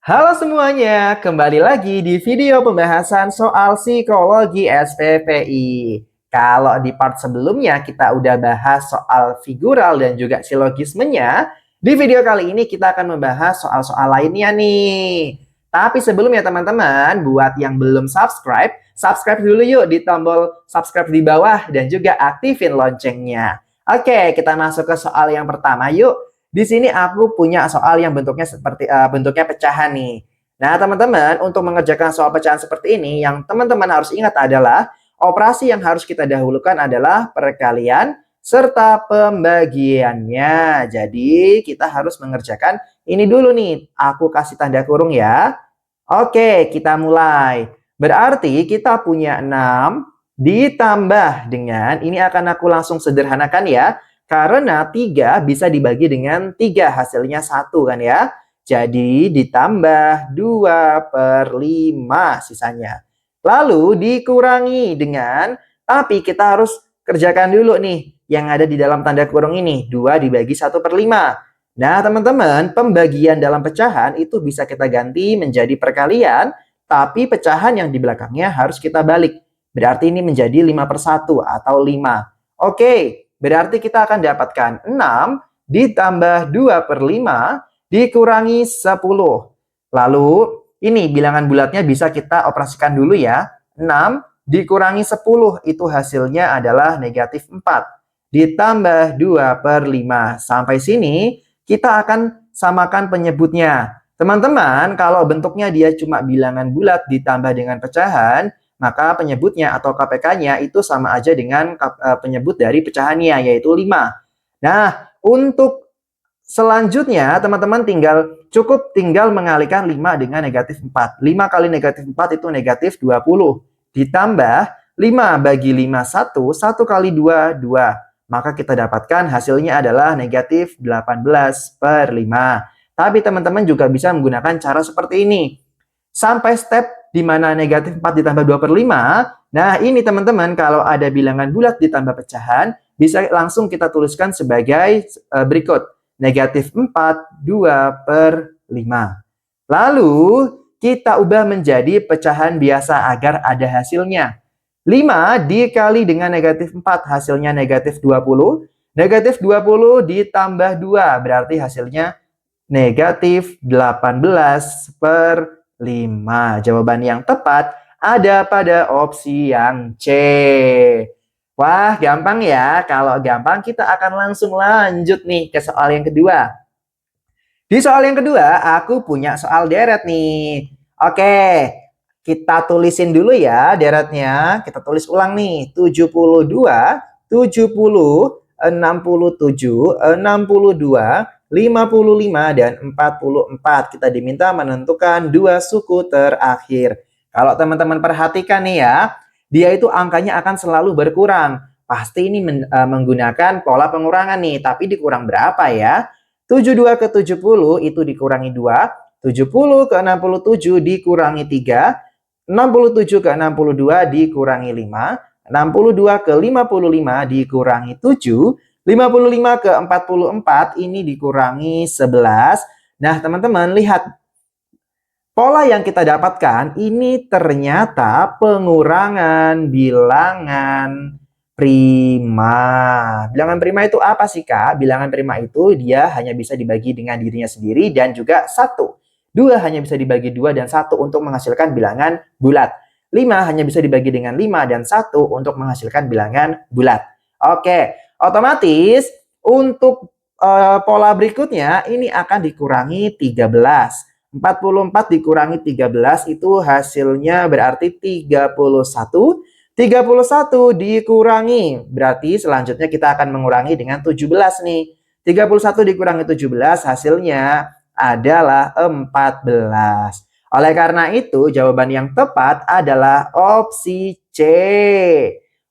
Halo semuanya, kembali lagi di video pembahasan soal psikologi SPPI. Kalau di part sebelumnya kita udah bahas soal figural dan juga silogismenya, di video kali ini kita akan membahas soal-soal lainnya nih. Tapi sebelumnya teman-teman, buat yang belum subscribe, subscribe dulu yuk di tombol subscribe di bawah dan juga aktifin loncengnya. Oke, kita masuk ke soal yang pertama yuk. Di sini aku punya soal yang bentuknya seperti bentuknya pecahan nih. Nah, teman-teman, untuk mengerjakan soal pecahan seperti ini, yang teman-teman harus ingat adalah operasi yang harus kita dahulukan adalah perkalian serta pembagiannya. Jadi, kita harus mengerjakan ini dulu nih. Aku kasih tanda kurung ya. Oke, kita mulai. Berarti kita punya 6 ditambah dengan, ini akan aku langsung sederhanakan ya. Karena 3 bisa dibagi dengan 3, hasilnya 1 kan ya. Jadi ditambah 2/5 sisanya. Lalu dikurangi dengan, tapi kita harus kerjakan dulu nih yang ada di dalam tanda kurung ini. 2 dibagi 1/5. Nah teman-teman, pembagian dalam pecahan itu bisa kita ganti menjadi perkalian, tapi pecahan yang di belakangnya harus kita balik. Berarti ini menjadi 5/1 atau 5. Oke. Berarti kita akan dapatkan 6 ditambah 2/5 dikurangi 10. Lalu ini bilangan bulatnya bisa kita operasikan dulu ya. 6 dikurangi 10 itu hasilnya adalah negatif 4. Ditambah 2/5. Sampai sini kita akan samakan penyebutnya. Teman-teman, kalau bentuknya dia cuma bilangan bulat ditambah dengan pecahan, maka penyebutnya atau KPK-nya itu sama aja dengan penyebut dari pecahannya, yaitu 5. Nah, untuk selanjutnya, teman-teman cukup tinggal mengalihkan 5 dengan negatif 4. 5 kali negatif 4 itu negatif 20. Ditambah 5 bagi 5, 1. 1 kali 2, 2. Maka kita dapatkan hasilnya adalah negatif 18/5. Tapi teman-teman juga bisa menggunakan cara seperti ini. Sampai step di mana negatif 4 ditambah 2/5. Nah, ini teman-teman kalau ada bilangan bulat ditambah pecahan, bisa langsung kita tuliskan sebagai berikut. Negatif 4, 2/5. Lalu, kita ubah menjadi pecahan biasa agar ada hasilnya. 5 dikali dengan negatif 4, hasilnya negatif 20. Negatif 20 ditambah 2, berarti hasilnya negatif 18/5. Jawaban yang tepat ada pada opsi yang C. Wah, gampang ya. Kalau gampang kita akan langsung lanjut nih ke soal yang kedua. Di soal yang kedua, aku punya soal deret nih. Oke, kita tulisin dulu ya deretnya. Kita tulis ulang nih. 72, 70, 67, 62, 55, dan 44. Kita diminta menentukan dua suku terakhir. Kalau teman-teman perhatikan nih ya, dia itu angkanya akan selalu berkurang. Pasti ini menggunakan pola pengurangan nih, tapi dikurang berapa ya? 72 ke 70 itu dikurangi 2, 70 ke 67 dikurangi 3, 67 ke 62 dikurangi 5, 62 ke 55 dikurangi 7, 55 ke 44 ini dikurangi 11. Nah, teman-teman lihat. Pola yang kita dapatkan ini ternyata pengurangan bilangan prima. Bilangan prima itu apa sih, Kak? Bilangan prima itu dia hanya bisa dibagi dengan dirinya sendiri dan juga 1. 2 hanya bisa dibagi 2 dan 1 untuk menghasilkan bilangan bulat. 5 hanya bisa dibagi dengan 5 dan 1 untuk menghasilkan bilangan bulat. Oke, otomatis untuk pola berikutnya ini akan dikurangi 13. 44 dikurangi 13 itu hasilnya berarti 31. 31 dikurangi, berarti selanjutnya kita akan mengurangi dengan 17 nih. 31 dikurangi 17 hasilnya adalah 14. Oleh karena itu jawaban yang tepat adalah opsi C.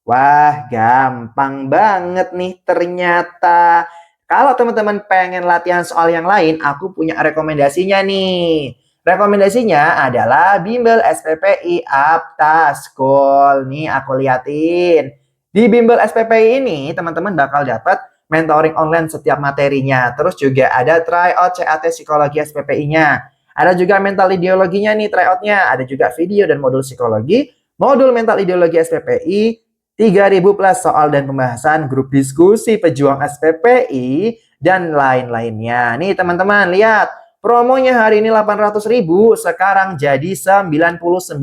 Wah, gampang banget nih ternyata. Kalau teman-teman pengen latihan soal yang lain, aku punya rekomendasinya nih. Rekomendasinya adalah Bimbel SPPI Apta School. Nih aku liatin. Di Bimbel SPPI ini teman-teman bakal dapat mentoring online setiap materinya. Terus juga ada tryout CAT Psikologi SPPI-nya. Ada juga mental ideologinya nih tryoutnya. Ada juga video dan modul psikologi, modul mental ideologi SPPI, 3.000 plus soal dan pembahasan grup diskusi pejuang SPPI, dan lain-lainnya. Nih teman-teman, lihat. Promonya hari ini 800.000, sekarang jadi 99.000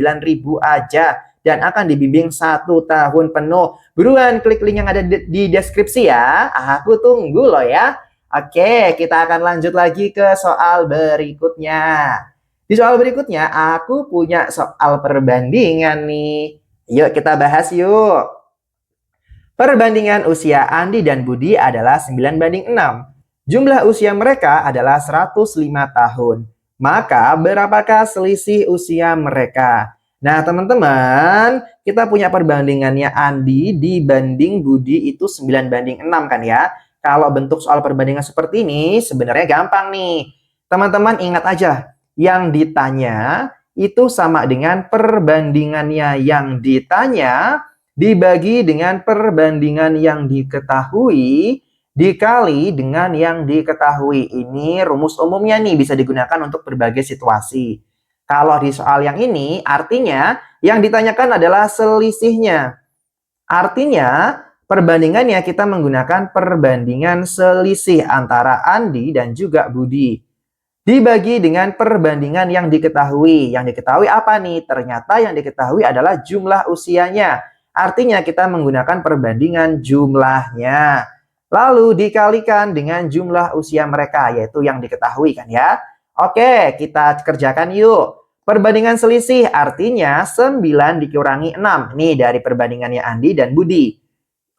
aja. Dan akan dibimbing 1 tahun penuh. Buruan klik link yang ada di deskripsi ya. Aku tunggu loh ya. Oke, kita akan lanjut lagi ke soal berikutnya. Di soal berikutnya, aku punya soal perbandingan nih. Yuk kita bahas yuk. Perbandingan usia Andi dan Budi adalah 9:6. Jumlah usia mereka adalah 105 tahun. Maka berapakah selisih usia mereka? Nah teman-teman, kita punya perbandingannya Andi dibanding Budi itu 9:6 kan ya. Kalau bentuk soal perbandingan seperti ini sebenarnya gampang nih. Teman-teman ingat aja, yang ditanya itu sama dengan perbandingannya yang ditanya dibagi dengan perbandingan yang diketahui dikali dengan yang diketahui. Ini rumus umumnya nih, bisa digunakan untuk berbagai situasi. Kalau di soal yang ini, artinya yang ditanyakan adalah selisihnya. Artinya, perbandingannya kita menggunakan perbandingan selisih antara Andi dan juga Budi. Dibagi dengan perbandingan yang diketahui. Yang diketahui apa nih? Ternyata yang diketahui adalah jumlah usianya. Artinya kita menggunakan perbandingan jumlahnya. Lalu dikalikan dengan jumlah usia mereka, yaitu yang diketahui kan ya. Oke, kita kerjakan yuk. Perbandingan selisih artinya 9 dikurangi 6. Nih dari perbandingannya Andi dan Budi.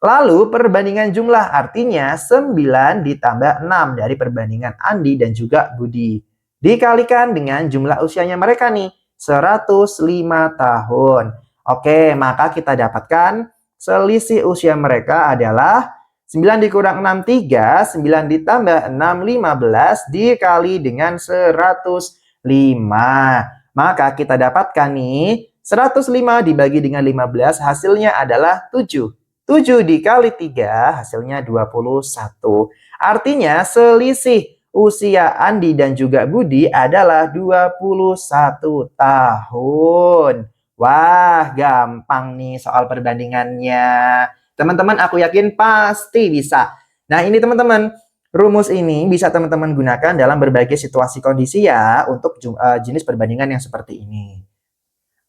Lalu perbandingan jumlah artinya 9 ditambah 6 dari perbandingan Andi dan juga Budi. Dikalikan dengan jumlah usianya mereka nih, 105 tahun. Oke, maka kita dapatkan selisih usia mereka adalah 9 dikurang 6, 3, 9 ditambah 6, 15, dikali dengan 105. Maka kita dapatkan nih, 105 dibagi dengan 15 hasilnya adalah 7. 7 dikali 3 hasilnya 21. Artinya selisih usia Andi dan juga Budi adalah 21 tahun. Wah, gampang nih soal perbandingannya. Teman-teman, aku yakin pasti bisa. Nah, ini teman-teman, rumus ini bisa teman-teman gunakan dalam berbagai situasi kondisi ya untuk jenis perbandingan yang seperti ini.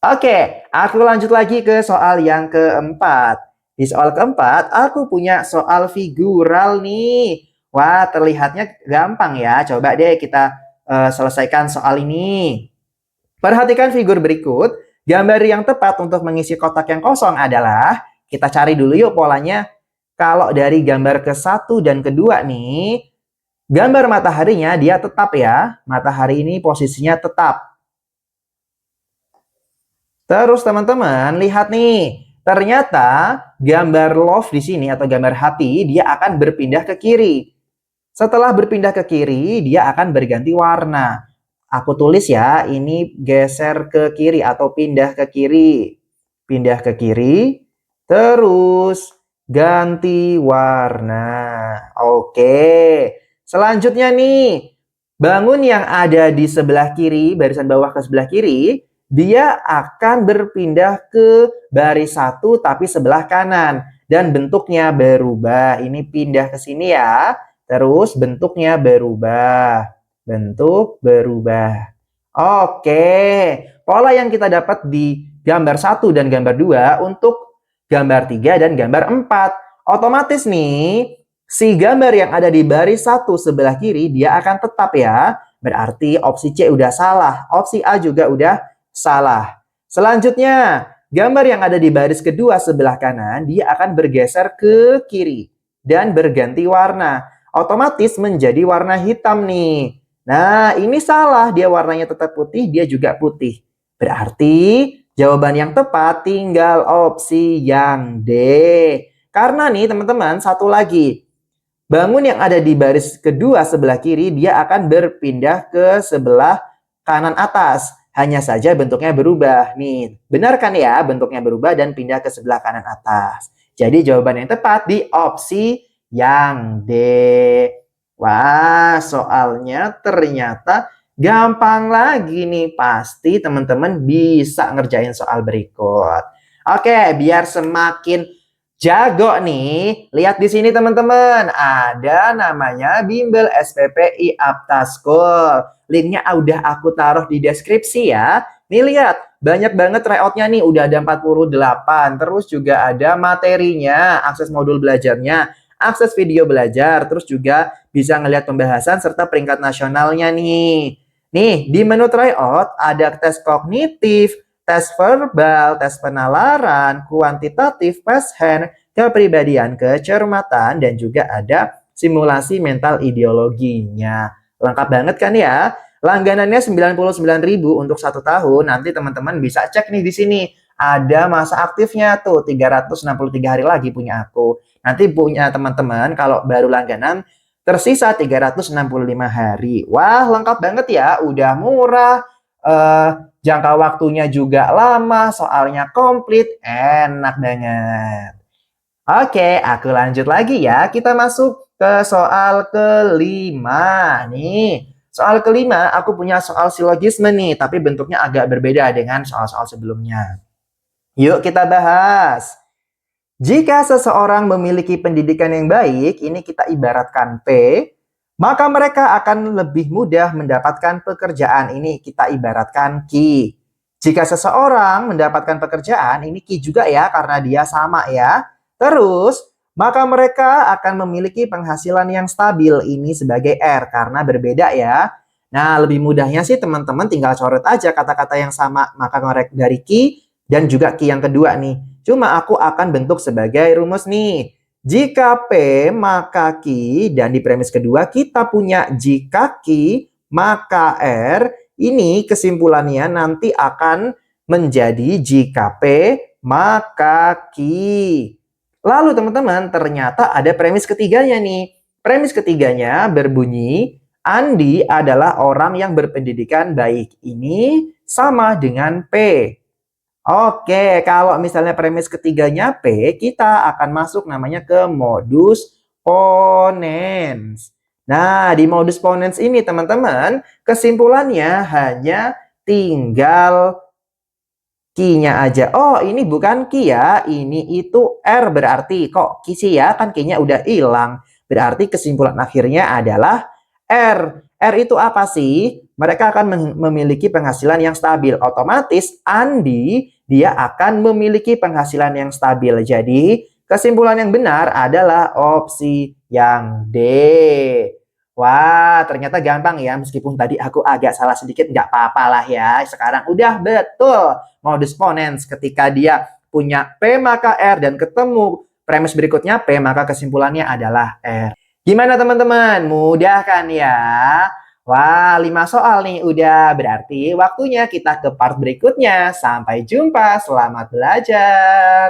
Oke, aku lanjut lagi ke soal yang keempat. Di soal keempat, aku punya soal figural nih. Wah, terlihatnya gampang ya. Coba deh kita selesaikan soal ini. Perhatikan figur berikut. Gambar yang tepat untuk mengisi kotak yang kosong adalah, kita cari dulu yuk polanya. Kalau dari gambar ke-1 dan kedua nih, gambar mataharinya dia tetap ya. Matahari ini posisinya tetap. Terus teman-teman, lihat nih. Ternyata gambar love di sini atau gambar hati dia akan berpindah ke kiri. Setelah berpindah ke kiri, dia akan berganti warna. Aku tulis ya, ini geser ke kiri atau pindah ke kiri. Pindah ke kiri, terus ganti warna. Oke. Selanjutnya nih, bangun yang ada di sebelah kiri, barisan bawah ke sebelah kiri, dia akan berpindah ke baris 1 tapi sebelah kanan. Dan bentuknya berubah. Ini pindah ke sini ya. Terus bentuknya berubah. Bentuk berubah. Oke. Pola yang kita dapat di gambar 1 dan gambar 2 untuk gambar 3 dan gambar 4. Otomatis nih, si gambar yang ada di baris 1 sebelah kiri dia akan tetap ya. Berarti opsi C udah salah. Opsi A juga udah salah. Selanjutnya, gambar yang ada di baris kedua sebelah kanan dia akan bergeser ke kiri dan berganti warna. Otomatis menjadi warna hitam nih. Nah, ini salah. Dia warnanya tetap putih, dia juga putih. Berarti jawaban yang tepat tinggal opsi yang D. Karena nih teman-teman, satu lagi. Bangun yang ada di baris kedua sebelah kiri, dia akan berpindah ke sebelah kanan atas. Hanya saja bentuknya berubah. Nih, benar kan ya? Bentuknya berubah dan pindah ke sebelah kanan atas. Jadi jawaban yang tepat di opsi yang D. Wah, soalnya ternyata gampang lagi nih. Pasti teman-teman bisa ngerjain soal berikut. Oke, biar semakin jago nih, lihat di sini teman-teman. Ada namanya Bimbel SPPI Apta School. Linknya udah aku taruh di deskripsi ya. Nih lihat, banyak banget tryoutnya nih. Udah ada 48. Terus juga ada materinya, akses modul belajarnya, akses video belajar. Terus juga bisa ngelihat pembahasan serta peringkat nasionalnya nih. Nih, di menu tryout ada tes kognitif, tes verbal, tes penalaran, kuantitatif, fast hand, kepribadian, kecermatan, dan juga ada simulasi mental ideologinya. Lengkap banget kan ya? Langganannya 99.000 untuk 1 tahun. Nanti teman-teman bisa cek nih di sini. Ada masa aktifnya tuh, 363 hari lagi punya aku. Nanti punya teman-teman kalau baru langganan tersisa 365 hari. Wah, lengkap banget ya. Udah murah, jangka waktunya juga lama, soalnya komplit, enak banget. Oke, aku lanjut lagi ya. Kita masuk ke soal kelima. Nih, soal kelima aku punya soal silogisme nih, tapi bentuknya agak berbeda dengan soal-soal sebelumnya. Yuk kita bahas. Jika seseorang memiliki pendidikan yang baik, ini kita ibaratkan P, maka mereka akan lebih mudah mendapatkan pekerjaan. Ini kita ibaratkan Q. Jika seseorang mendapatkan pekerjaan, ini Q juga ya, karena dia sama ya. Terus, maka mereka akan memiliki penghasilan yang stabil. Ini sebagai R, karena berbeda ya. Nah, lebih mudahnya sih teman-teman tinggal coret aja kata-kata yang sama. Maka ngorek dari Q dan juga Q yang kedua nih. Cuma aku akan bentuk sebagai rumus nih. Jika P maka Q, dan di premis kedua kita punya jika Q maka R. Ini kesimpulannya nanti akan menjadi jika P maka Q. Lalu teman-teman, ternyata ada premis ketiganya nih. Premis ketiganya berbunyi, Andi adalah orang yang berpendidikan baik. Ini sama dengan P. Oke, kalau misalnya premis ketiganya P, kita akan masuk namanya ke modus ponens. Nah, di modus ponens ini teman-teman, kesimpulannya hanya tinggal Q-nya aja. Oh, ini bukan Q ya, ini itu R berarti. Kok Q sih ya? Kan Q-nya udah hilang. Berarti kesimpulan akhirnya adalah R. R itu apa sih? Mereka akan memiliki penghasilan yang stabil. Otomatis Andi dia akan memiliki penghasilan yang stabil. Jadi kesimpulan yang benar adalah opsi yang D. Wah, ternyata gampang ya. Meskipun tadi aku agak salah sedikit, nggak apa-apa lah ya. Sekarang udah betul modus ponens. Ketika dia punya P maka R dan ketemu premis berikutnya P, maka kesimpulannya adalah R. Gimana teman-teman? Mudah kan ya? Wah, 5 soal nih udah. Berarti waktunya kita ke part berikutnya. Sampai jumpa, selamat belajar.